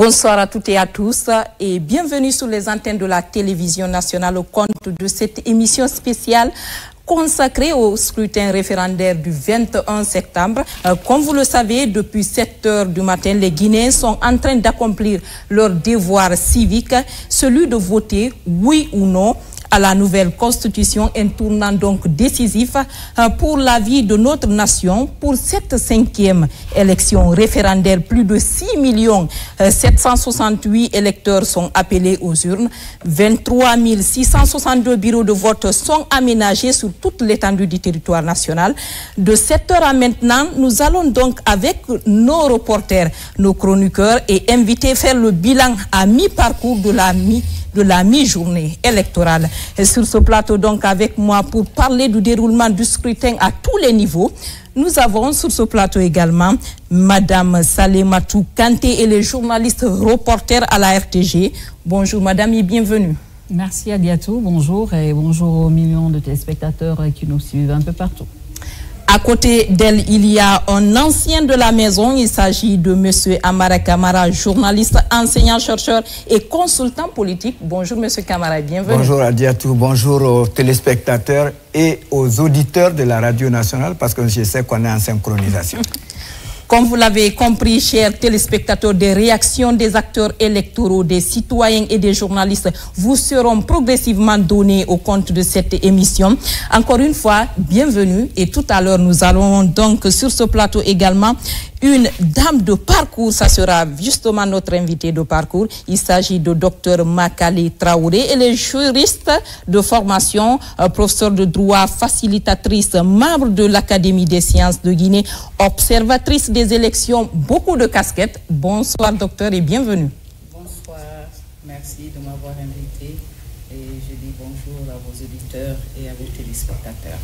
Bonsoir à toutes et à tous et bienvenue sur les antennes de la télévision nationale au compte de cette émission spéciale consacrée au scrutin référendaire du 21 septembre. Comme vous le savez, depuis 7 heures du matin, les Guinéens sont en train d'accomplir leur devoir civique, celui de voter oui ou non à la nouvelle constitution, un tournant donc décisif pour la vie de notre nation. Pour cette 5e élection référendaire, plus de 6 768 électeurs sont appelés aux urnes. 23 662 bureaux de vote sont aménagés sur toute l'étendue du territoire national. De 7 heures à maintenant, nous allons donc avec nos reporters, nos chroniqueurs et invités faire le bilan à mi-parcours de la mi-journée électorale. Et sur ce plateau, donc, avec moi pour parler du déroulement du scrutin à tous les niveaux, nous avons sur ce plateau également Madame Salematou Kanté et les journalistes reporters à la RTG. Bonjour Madame et bienvenue. Merci Adiatou, bonjour et bonjour aux millions de téléspectateurs qui nous suivent un peu partout. À côté d'elle, il y a un ancien de la maison. Il s'agit de M. Amara Kamara, journaliste, enseignant, chercheur et consultant politique. Bonjour M. Kamara, bienvenue. Bonjour Adiatou, bonjour aux téléspectateurs et aux auditeurs de la radio nationale parce que je sais qu'on est en synchronisation. Comme vous l'avez compris, chers téléspectateurs, des réactions des acteurs électoraux, des citoyens et des journalistes vous seront progressivement données au compte de cette émission. Encore une fois, bienvenue. Et tout à l'heure, nous allons donc sur ce plateau également une dame de parcours. Ça sera justement notre invité de parcours. Il s'agit de Dr Makali Traoré. Elle est juriste de formation, professeur de droit, facilitatrice, membre de l'Académie des sciences de Guinée, observatrice des élections, beaucoup de casquettes. Bonsoir docteur et bienvenue. Bonsoir, merci de m'avoir invité et je dis bonjour à vos auditeurs et à vos téléspectateurs.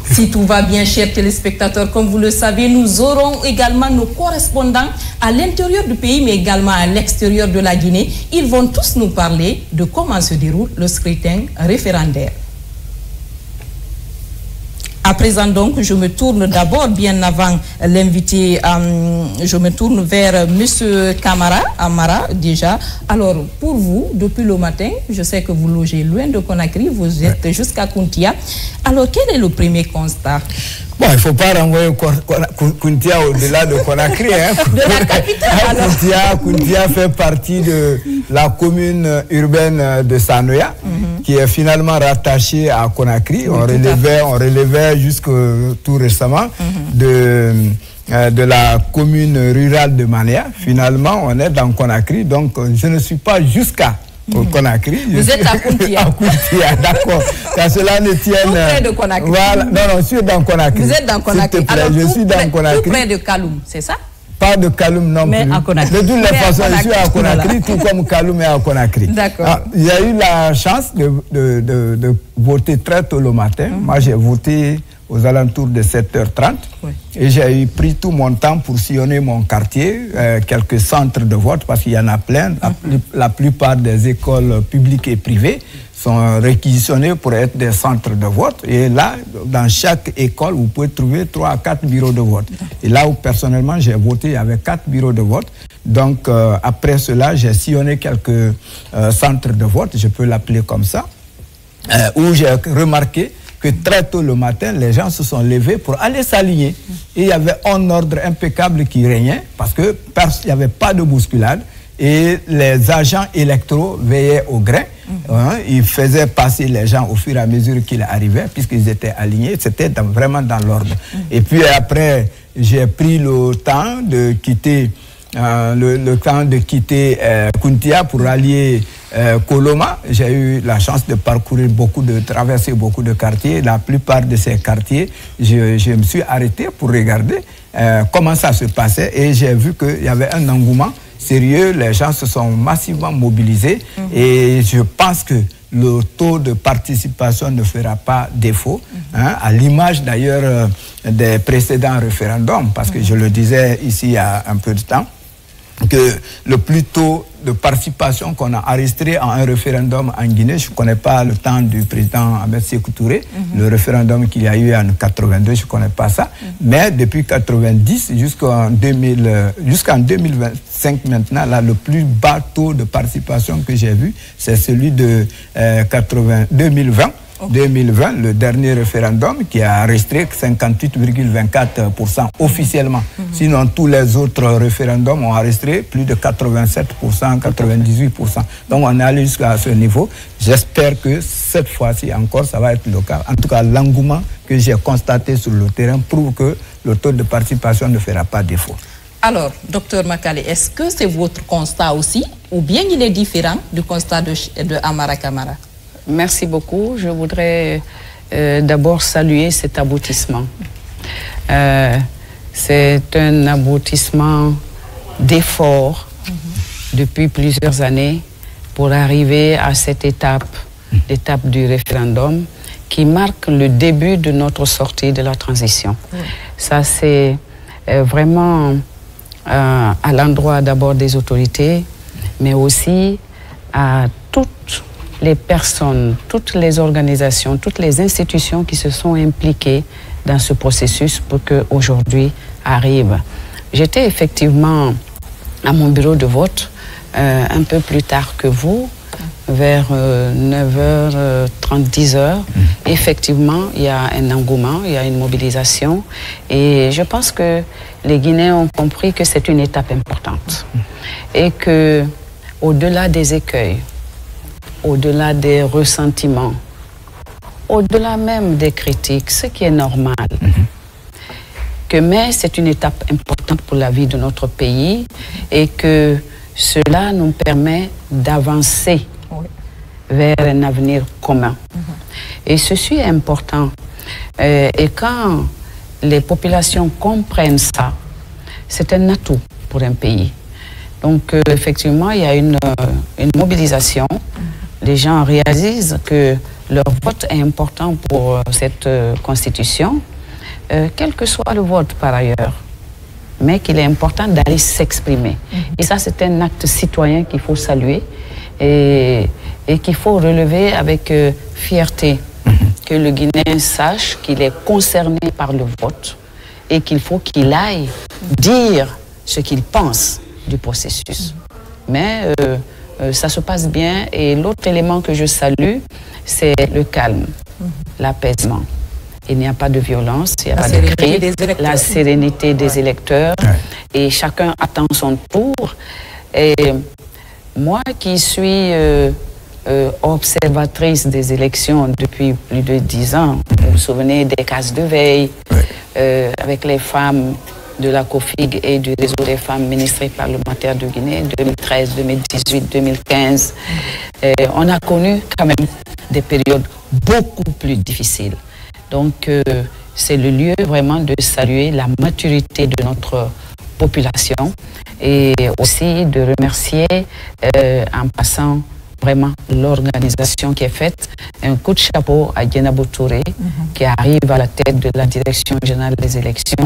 Si tout va bien, chers téléspectateurs, comme vous le savez, nous aurons également nos correspondants à l'intérieur du pays, mais également à l'extérieur de la Guinée. Ils vont tous nous parler de comment se déroule le scrutin référendaire. À présent donc, je me tourne d'abord, bien avant l'invité, je me tourne vers M. Kamara, Amara déjà. Alors, pour vous, depuis le matin, je sais que vous logez loin de Conakry, vous êtes jusqu'à Kountia. Alors, quel est le premier constat? Bon, il ne faut pas renvoyer Kountia au-delà de Conakry. Hein. De la capitale. Kountia fait partie de la commune urbaine de Sanoya, qui est finalement rattachée à Conakry. On relevait jusque tout récemment de la commune rurale de Manéa. Finalement, on est dans Conakry, donc je ne suis pas jusqu'à au Conakry. Vous êtes à Kountia. À Kountia, d'accord. Car cela ne tienne... Tout près de Conakry. Voilà. Non, je suis dans Conakry. Vous êtes dans Conakry. Alors, je suis dans Conakry. Tout près de Kaloum, c'est ça? Pas de Kaloum non mais plus. À Conakry. De toutes les façons, je suis à Conakry, tout comme Kaloum est à Conakry. D'accord. Il y a eu la chance de voter très tôt le matin. Moi, j'ai voté aux alentours de 7h30. Oui. Et j'ai pris tout mon temps pour sillonner mon quartier, quelques centres de vote, parce qu'il y en a plein. La plupart des écoles publiques et privées sont réquisitionnées pour être des centres de vote. Et là, dans chaque école, vous pouvez trouver 3 à 4 bureaux de vote. Et là où, personnellement, j'ai voté, il y avait 4 bureaux de vote. Donc, après cela, j'ai sillonné quelques centres de vote, je peux l'appeler comme ça, où j'ai remarqué que très tôt le matin, les gens se sont levés pour aller s'aligner. Et il y avait un ordre impeccable qui régnait, parce qu'il n'y avait pas de bousculade. Et les agents électoraux veillaient au grain. Ils faisaient passer les gens au fur et à mesure qu'ils arrivaient, puisqu'ils étaient alignés. C'était vraiment dans l'ordre. Et puis après, j'ai pris le temps de quitter... Kountia pour allier Koloma. J'ai eu la chance de parcourir traverser beaucoup de quartiers. La plupart de ces quartiers, je me suis arrêté pour regarder comment ça se passait et j'ai vu qu'il y avait un engouement sérieux. Les gens se sont massivement mobilisés et je pense que le taux de participation ne fera pas défaut, à l'image d'ailleurs des précédents référendums, parce que je le disais ici il y a un peu de temps. que le plus tôt de participation qu'on a enregistré en un référendum en Guinée, je ne connais pas le temps du président Ahmed Sékou Touré, le référendum qu'il y a eu en 82, je ne connais pas ça, mais depuis 90 jusqu'en 2025 maintenant, là, le plus bas taux de participation que j'ai vu, c'est celui de 2020. 2020, le dernier référendum qui a enregistré 58,24% officiellement. Sinon, tous les autres référendums ont enregistré plus de 87%, 98%. Donc, on est allé jusqu'à ce niveau. J'espère que cette fois-ci encore, ça va être le cas. En tout cas, l'engouement que j'ai constaté sur le terrain prouve que le taux de participation ne fera pas défaut. Alors, docteur Makale, est-ce que c'est votre constat aussi, ou bien il est différent du constat de Amara Camara? Merci beaucoup. Je voudrais d'abord saluer cet aboutissement. C'est un aboutissement d'effort depuis plusieurs années pour arriver à cette étape, l'étape du référendum, qui marque le début de notre sortie de la transition. Ça, c'est vraiment à l'endroit d'abord des autorités, mais aussi à toutes les personnes, toutes les organisations, toutes les institutions qui se sont impliquées dans ce processus pour qu'aujourd'hui arrive. J'étais effectivement à mon bureau de vote un peu plus tard que vous, vers 9h30, 10h. Effectivement, il y a un engouement, il y a une mobilisation et je pense que les Guinéens ont compris que c'est une étape importante et que au-delà des écueils, au-delà des ressentiments, au-delà même des critiques, ce qui est normal. Mais c'est une étape importante pour la vie de notre pays et que cela nous permet d'avancer vers un avenir commun. Et ceci est important. Et quand les populations comprennent ça, c'est un atout pour un pays. Donc effectivement, il y a une mobilisation. Les gens réalisent que leur vote est important pour cette constitution, quel que soit le vote par ailleurs, mais qu'il est important d'aller s'exprimer. Et ça, c'est un acte citoyen qu'il faut saluer et qu'il faut relever avec fierté, que le Guinéen sache qu'il est concerné par le vote et qu'il faut qu'il aille dire ce qu'il pense du processus. Mais ça se passe bien et l'autre élément que je salue, c'est le calme, l'apaisement. Il n'y a pas de violence, il n'y a pas de cris, la sérénité des électeurs et chacun attend son tour. Et moi qui suis observatrice des élections depuis plus de 10 ans, vous vous souvenez des cases de veille avec les femmes de la COFIG et du réseau des femmes ministres parlementaires de Guinée, 2013, 2018, 2015. On a connu quand même des périodes beaucoup plus difficiles. Donc, c'est le lieu vraiment de saluer la maturité de notre population et aussi de remercier en passant vraiment l'organisation qui est faite. Un coup de chapeau à Dienabou Touré qui arrive à la tête de la direction générale des élections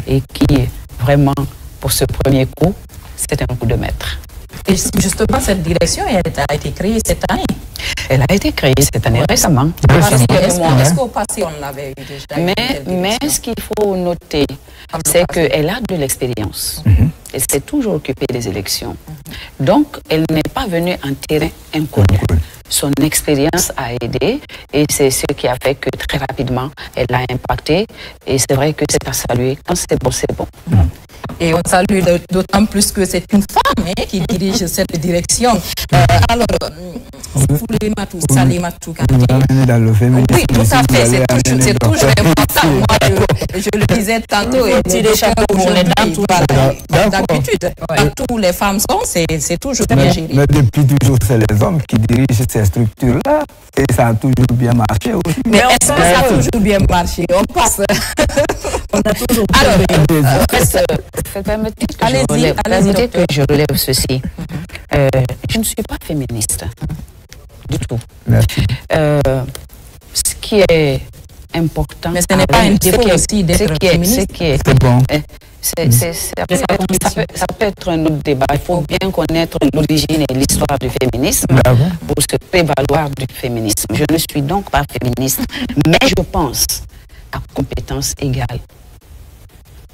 et qui vraiment, pour ce premier coup, c'est un coup de maître. Et justement, cette direction, elle a été créée cette année. Elle a été créée cette année récemment. Est-ce qu'au passé, on l'avait eu déjà? Mais ce qu'il faut noter, c'est qu'elle a de l'expérience. Elle s'est toujours occupée des élections. Donc, elle n'est pas venue en terrain inconnu. Son expérience a aidé et c'est ce qui a fait que très rapidement, elle a impacté. Et c'est vrai que c'est à saluer. Quand c'est bon, c'est bon. Et on salue d'autant plus que c'est une femme qui dirige cette direction. Alors, Salimatou oui, tout à fait, c'est toujours important. Moi, je le disais tantôt, et les chapeaux pour les dames, d'habitude, quand tous les femmes sont, c'est toujours bien géré. Mais depuis toujours, c'est les hommes qui dirigent ces structures-là, et ça a toujours bien marché aussi. Mais est-ce que ça a toujours bien marché? On passe. On a toujours permettez que je relève ceci. Je ne suis pas féministe du tout. Merci. Ce qui est important, mais ce n'est pas un défaut aussi d'être féministe. C'est bon. ça peut être un autre débat. Il faut bien connaître l'origine et l'histoire du féminisme pour se prévaloir du féminisme. Je ne suis donc pas féministe, mais je pense à compétence égale.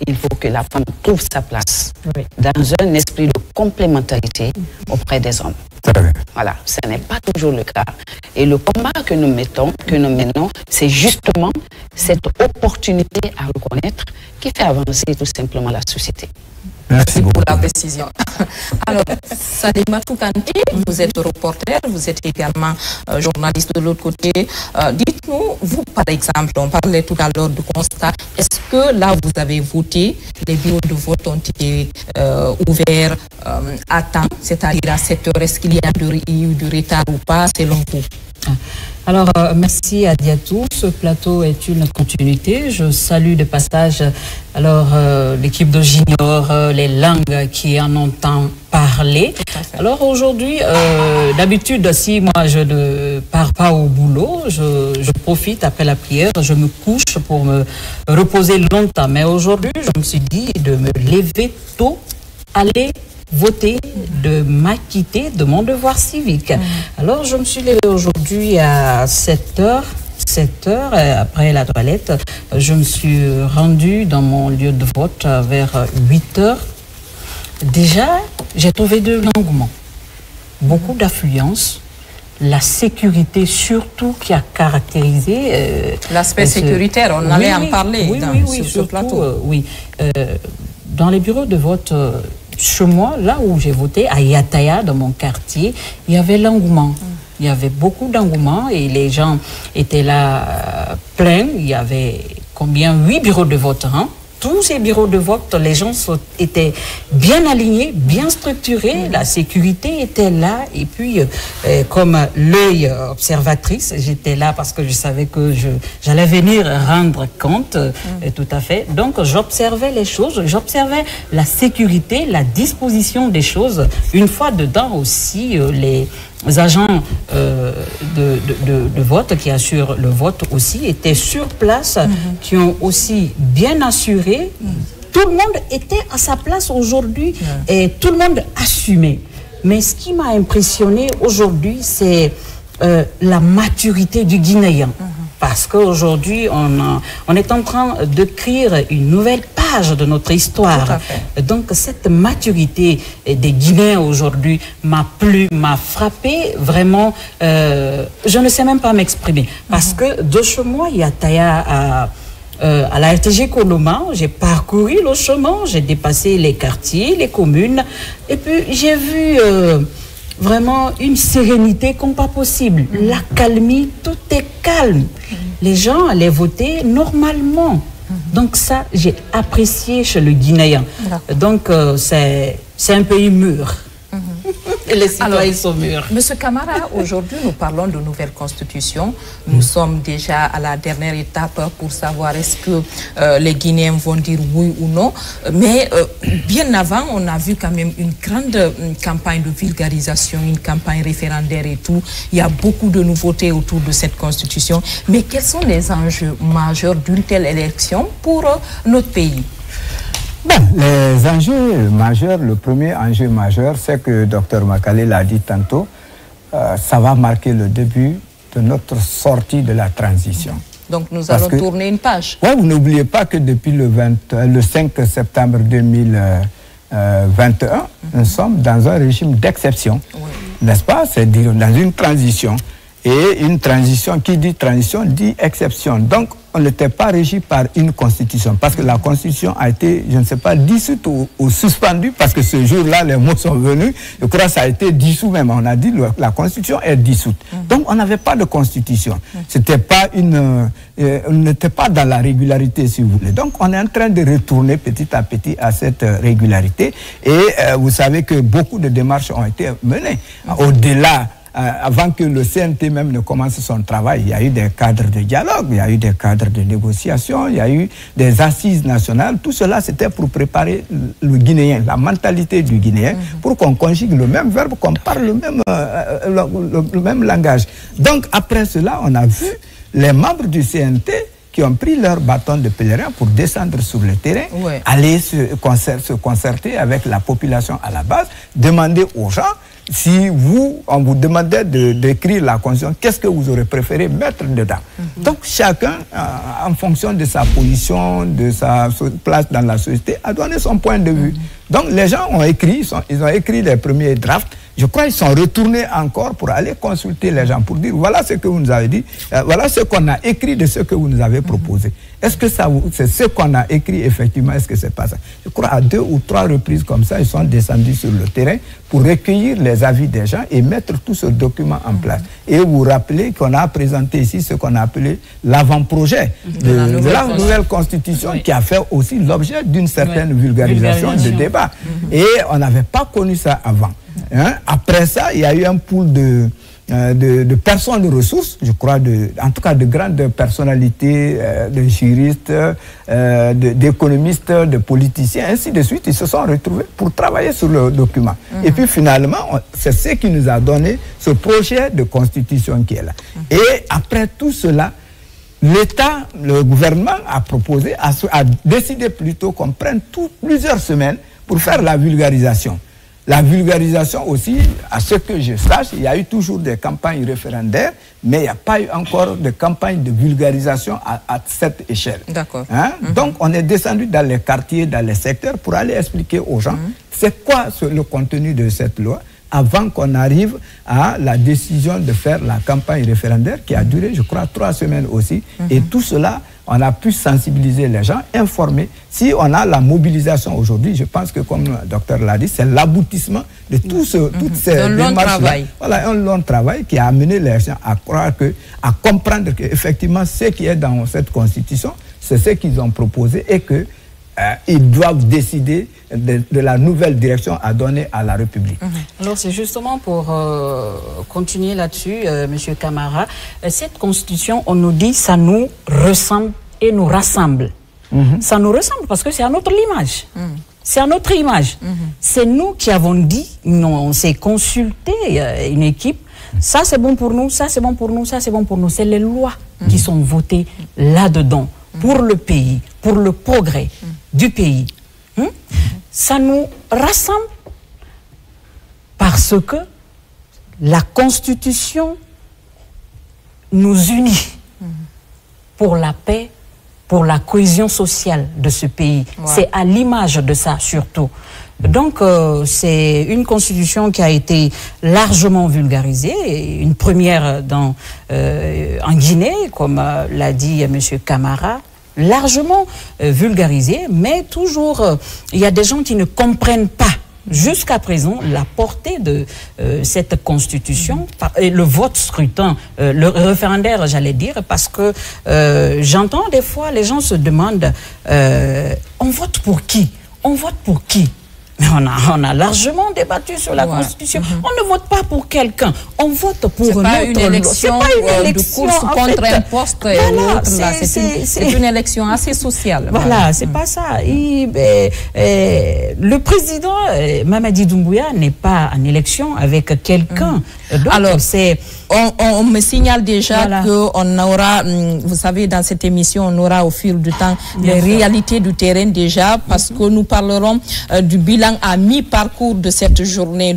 Il faut que la femme trouve sa place dans un esprit de complémentarité auprès des hommes. Voilà, ce n'est pas toujours le cas. Et le combat que nous menons, c'est justement cette opportunité à reconnaître qui fait avancer tout simplement la société. Merci pour la précision. Alors, Salimatou Kanté, vous êtes reporter, vous êtes également journaliste de l'autre côté. Dites-nous, vous par exemple, on parlait tout à l'heure du constat, est-ce que là vous avez voté, les bureaux de vote ont été ouverts à temps, c'est-à-dire à 7 heures, est-ce qu'il y a eu du retard ou pas selon vous? Alors, merci à Diatou. Ce plateau est une continuité. Je salue de passage l'équipe de Junior, les langues qui en entendent parler. Alors aujourd'hui, d'habitude, si moi je ne pars pas au boulot, je profite après la prière, je me couche pour me reposer longtemps. Mais aujourd'hui, je me suis dit de me lever tôt, aller voter, de m'acquitter de mon devoir civique. Alors, je me suis levée aujourd'hui à 7 heures, après la toilette, je me suis rendue dans mon lieu de vote vers 8 heures. Déjà, j'ai trouvé de l'engouement, beaucoup d'affluence, la sécurité surtout qui a caractérisé... L'aspect sécuritaire, on allait en parler sur ce plateau. Dans les bureaux de vote... Chez moi, là où j'ai voté, à Yataya, dans mon quartier, il y avait l'engouement. Il y avait beaucoup d'engouement et les gens étaient là pleins. Il y avait combien? 8 bureaux de vote. Tous ces bureaux de vote, les gens étaient bien alignés, bien structurés. La sécurité était là. Et puis, comme l'œil observatrice, j'étais là parce que je savais que j'allais venir rendre compte, tout à fait. Donc, j'observais les choses, j'observais la sécurité, la disposition des choses. Une fois dedans aussi, les agents de vote qui assurent le vote aussi étaient sur place, qui ont aussi bien assuré. Tout le monde était à sa place aujourd'hui et tout le monde assumait. Mais ce qui m'a impressionné aujourd'hui, c'est la maturité du Guinéen. Parce qu'aujourd'hui, on est en train d'écrire une nouvelle page de notre histoire. Donc, cette maturité des Guinéens aujourd'hui m'a plu, m'a frappé. Vraiment, je ne sais même pas m'exprimer. Parce que de chez moi, Yataya à la RTG Coloma, j'ai parcouru le chemin, j'ai dépassé les quartiers, les communes. Et puis, j'ai vu... vraiment une sérénité comme pas possible. La calmie, tout est calme. Les gens allaient voter normalement. Donc ça, j'ai apprécié chez le Guinéen. Donc c'est un pays mûr. Et les citoyens sont mûrs. Monsieur Camara, aujourd'hui, nous parlons de nouvelle constitution. Nous sommes déjà à la dernière étape pour savoir est-ce que les Guinéens vont dire oui ou non. Mais bien avant, on a vu quand même une grande campagne de vulgarisation, une campagne référendaire et tout. Il y a beaucoup de nouveautés autour de cette constitution. Mais quels sont les enjeux majeurs d'une telle élection pour notre pays? Les enjeux majeurs, le premier enjeu majeur, c'est que Dr Makale l'a dit tantôt, ça va marquer le début de notre sortie de la transition. Donc nous allons tourner une page. Oui, vous n'oubliez pas que depuis le 5 septembre 2021, nous sommes dans un régime d'exception, n'est-ce pas? C'est-à-dire dans une transition. Et une transition, qui dit transition, dit exception. Donc, on n'était pas régi par une constitution. Parce que la constitution a été, je ne sais pas, dissoute ou suspendue. Parce que ce jour-là, les mots sont venus. Je crois que ça a été dissous même. On a dit que la constitution est dissoute. Donc, on n'avait pas de constitution. C'était pas on n'était pas dans la régularité, si vous voulez. Donc, on est en train de retourner petit à petit à cette régularité. Et vous savez que beaucoup de démarches ont été menées. Au-delà, avant que le CNT même ne commence son travail, il y a eu des cadres de dialogue, il y a eu des cadres de négociation, il y a eu des assises nationales. Tout cela, c'était pour préparer le Guinéen, la mentalité du Guinéen, pour qu'on conjugue le même verbe, qu'on parle le même langage. Donc, après cela, on a vu les membres du CNT qui ont pris leur bâton de pèlerin pour descendre sur le terrain, aller se concerter avec la population à la base, demander aux gens, si on vous demandait d'écrire la Constitution, qu'est-ce que vous aurez préféré mettre dedans? Donc chacun, en fonction de sa position, de sa place dans la société, a donné son point de vue. Donc les gens ont écrit, ils ont écrit les premiers drafts. Je crois qu'ils sont retournés encore pour aller consulter les gens, pour dire voilà ce que vous nous avez dit, voilà ce qu'on a écrit de ce que vous nous avez proposé. Est-ce que c'est ce qu'on a écrit effectivement? Est-ce que c'est pas ça? Je crois à 2 ou 3 reprises comme ça, ils sont descendus sur le terrain pour recueillir les avis des gens et mettre tout ce document en place. Et vous rappelez qu'on a présenté ici ce qu'on a appelé l'avant-projet de la nouvelle constitution, qui a fait aussi l'objet d'une certaine vulgarisation de débat. Et on n'avait pas connu ça avant. Après ça, il y a eu un pool de personnes de ressources, je crois, en tout cas de grandes personnalités, de juristes, d'économistes, de politiciens, ainsi de suite. Ils se sont retrouvés pour travailler sur le document. Et puis finalement, c'est ce qui nous a donné ce projet de constitution qui est là. Et après tout cela, l'État, le gouvernement a proposé, a décidé plutôt qu'on prenne plusieurs semaines pour faire la vulgarisation. La vulgarisation aussi, à ce que je sache, il y a eu toujours des campagnes référendaires, mais il n'y a pas eu encore de campagne de vulgarisation à cette échelle. D'accord. Donc, on est descendu dans les quartiers, dans les secteurs, pour aller expliquer aux gens c'est quoi le contenu de cette loi, avant qu'on arrive à la décision de faire la campagne référendaire, qui a duré, je crois, 3 semaines aussi. Et tout cela, on a pu sensibiliser les gens, informer. Si on a la mobilisation aujourd'hui, je pense que, comme le docteur l'a dit, c'est l'aboutissement de toutes ces démarches-là. Voilà, un long travail qui a amené les gens à croire à comprendre qu'effectivement, ce qui est dans cette constitution, c'est ce qu'ils ont proposé et que ils doivent décider de la nouvelle direction à donner à la République. Alors c'est justement pour continuer là-dessus, Monsieur Camara, cette constitution, on nous dit, ça nous ressemble et nous rassemble. Ça nous ressemble parce que c'est à notre image. C'est à notre image. C'est nous qui avons dit, on s'est consulté, une équipe, ça c'est bon pour nous, ça c'est bon pour nous, ça c'est bon pour nous. C'est les lois qui sont votées là-dedans pour le pays, pour le progrès du pays. Ça nous rassemble parce que la Constitution nous unit pour la paix, pour la cohésion sociale de ce pays. C'est à l'image de ça surtout. Donc, c'est une constitution qui a été largement vulgarisée, une première en Guinée, comme l'a dit M. Camara, largement vulgarisée, mais toujours, il y a des gens qui ne comprennent pas jusqu'à présent la portée de cette constitution, et le vote scrutin, le référendaire, j'allais dire, parce que j'entends des fois, les gens se demandent, on vote pour qui? On vote pour qui? Mais on a largement débattu sur la Constitution. On ne vote pas pour quelqu'un, on vote pour notre... C'est pas une élection de course contre un poste et l'autre. C'est une élection assez sociale. Voilà, c'est pas ça. Le président Mamadi Doumbouya n'est pas en élection avec quelqu'un. Alors, on me signale déjà qu'on aura, vous savez, dans cette émission, on aura au fil du temps les réalités du terrain déjà, parce que nous parlerons du bilan à mi-parcours de cette journée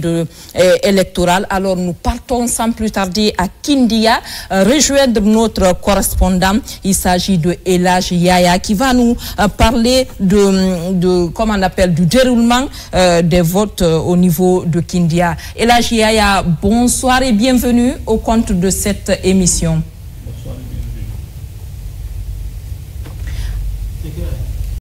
électorale. Alors, nous partons sans plus tarder à Kindia, rejoindre notre correspondant. Il s'agit de Elhadj Yaya qui va nous parler comment on appelle, du déroulement des votes au niveau de Kindia. Elhadj Yaya, bonsoir et bienvenue au compte de cette émission.